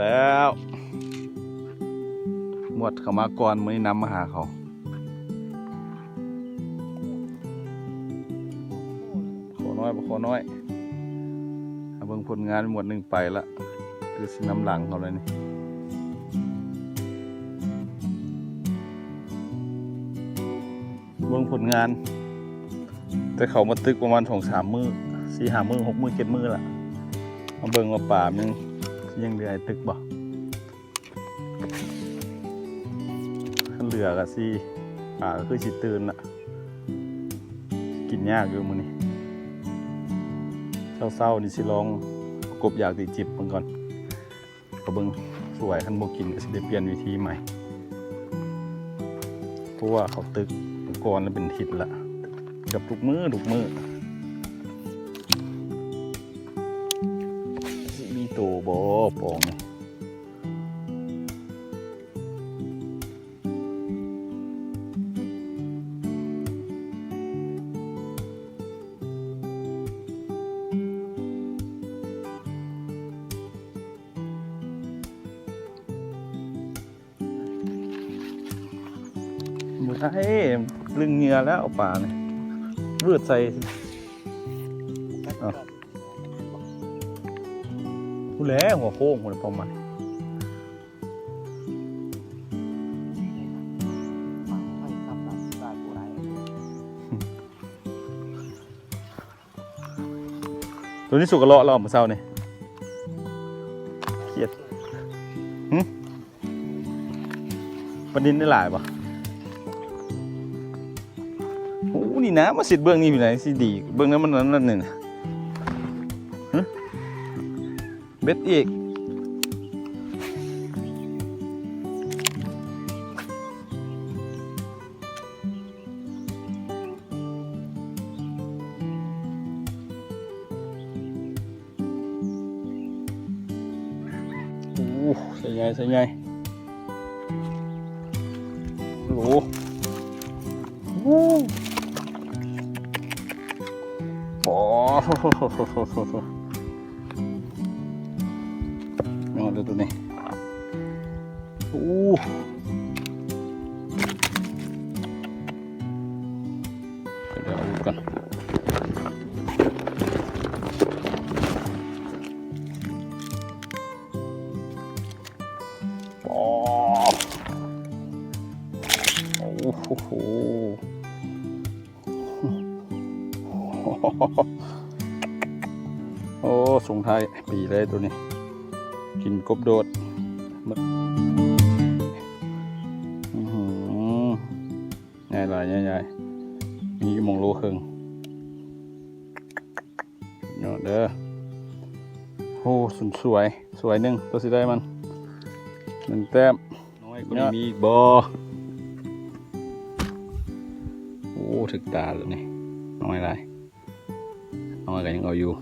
แล้วหมดเขามาก่อนมื้อนำมาหาเขาขอน้อยบ่ขอน้อยเบิ่งผลงานหมวดหนึ่งไปละคือสิน้ำหลังเขาเลยนี่เบิ่งผลงานแต่เขามาตึกประมาณ2-3 มื้อ4-5 มื้อ6 มื้อ 7 มื้อละมาเบิ่งว่าป่ามันยังเหลือตึกบ่เหลือก็สิป่าก็คือสิตื่นละกินยากอยู่มื้อนี้เศร้าๆนี่สิลองกบอยากติจิบมันก่อนก็เบิ่งสวยคันบ่กินก็สิได้เปลี่ยนวิธีใหม่เพราะว่าเขาตึกก่อนแล้วเป็นทิศละกับทุกมื้อมีโตบ่ปองนี่บ่ได้ลึงเหงื่อแล้วเอาป่านี่เลือดใส่ผู้แลหัวโค้งคนพอมาตัวนี้สุกกระเลาะเราเมื่อเช้านี่เครียดปลาดินได้หลายปะโอ้นี่นะมาสิเบื้องนี่อยู่ไหนสิดีเบื้องนั้นมันนั่นนี่นะเบ็ดอีกโอ้ใส่ใหญ่โอ้โหโอ้นอนดูตัวนี้โอ้เดี๋ยวเอาก่อนโอ้โหโอ้ส่งท้ายปีเลยตัวนี้กินกบโดดใหญ่หลายใหญ่มีมองโลครึ่งเนาะเด้อโอ้สวยหนึ่งตัวสิได้มัน1 แต้มน้อยก็มีอีกบ่โอ้ถึกตาเลยนี่น้อยไรน้อยก็ยังเอาอยู่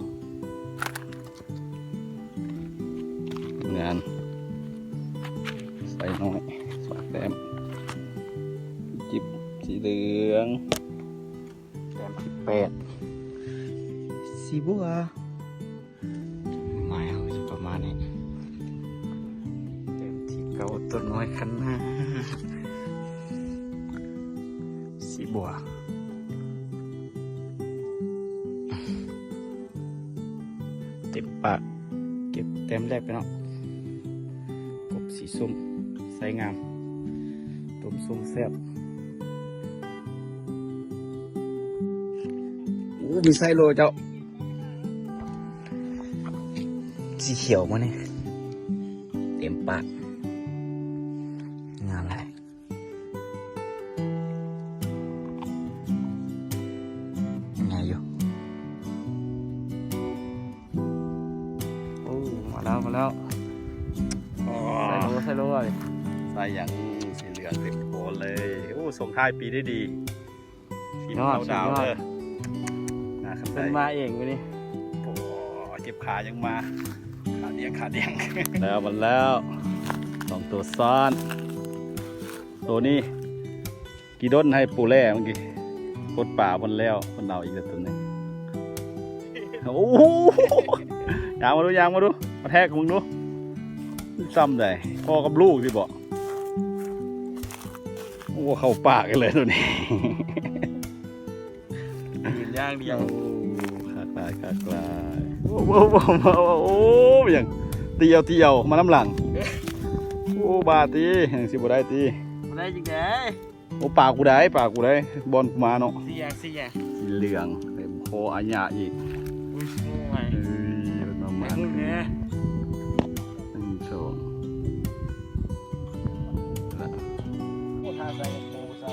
งานใส่น้อย2 แต้มจิบสีเหลืองแต้ม18สีบัวไม้เอาอยู่ประมาณนี้แต้มที่เก่าต้นน้อยคันหน้าสีบัวเต็มปากเก็บแต้มแรกไปเนาะกบสีส้มใสงามต้มส้มแซ่บโอ้มีไซโลเจ้าสีเขียวมาเนี่ยเต็มปากงามเลย มาแล้วใส่โลเลย ใส่อย่างสีเหลืองเต็มโบนเลยโอ้ส่งท้ายปีได้ดีทีมเราดาวเลยน่าขันใจ เป็นมาเองไปนี่ โอ้เจ็บขายังมาขาเดียง แล้วมันแล้วสองตัวซ้อนตัวนี้กี่ด้นให้ปูแร่เมื่อกี้โคตรป่าบนแล้วคนเอาอีกตัวนึงโอ้โหยางมาดูมาแทกมึงดูซ้ำได้พ่อกับลูกที่บอกโอ้เข้าปากกันเลยตัวนี้ ยืนย่างเดียว ขากลายโอ้อย่างเตียวมาน้ำหลังโอ้บาตีอย่างสิบได้ตี มาได้จริงไง โอ้ปากกูได้บอลกูมาเนาะ สี สีเหลืองเต็มโคอัญญาอีก อุ้ยโอ้ย เฮ้ยมันมา มึงเนี่ย โชว์ โคตรทาใส่โมเศร้า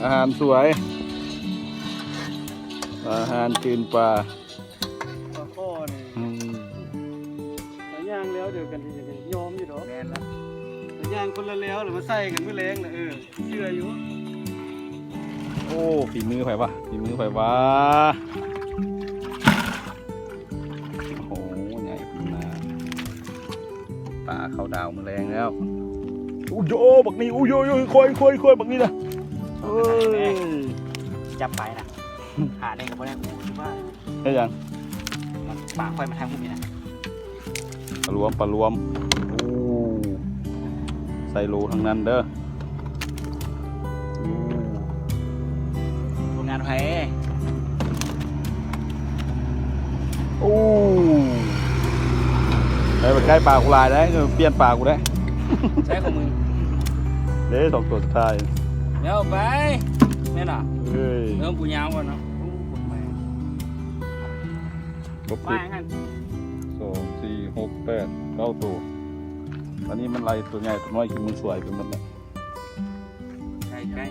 อาหารสวยอาหารตื่นปลา ปลาข้อนี่ย่างแล้วเดี๋ยวกันที่จะยอมอยู่ดอกแน่นแล้วย่างคนละแล้วหรือมาใส่กันไม่แรงนะเชื่ออยู่ โอ้ฝีมือไผ่ปะโอ้โหใหญ่ขึ้นมาปลาเขาดาวมือแรงแล้วอู้โยบักนี่อู้โยค่อยบักนี่นะเอ้ย จับไปนะหาได้กับไม่ได้กูคิดว่า ได้ยัง มันปากไฟมาทางพวกนี้นะ ปลารวมโอ้ใส่โลทั้งนั้นเด้อ ผลงานไผ่ โอ้ไปใกล้ปลากูลายได้เปลี่ยนปลากูได้ ใช้ของมึง เด้สองตัวสุดท้าย เดี๋ยวไปนี่น่ะ เฮ้ย เริ่มปูยาวก่อนเนาะปูใหม่ ครบ ไป สิบ งั้น 2 4 6 8 9ตัวตอนนี้มันไล่ตัวใหญ่ตัวน้อยกินมือสวยไปหมดแล้ว ใกล้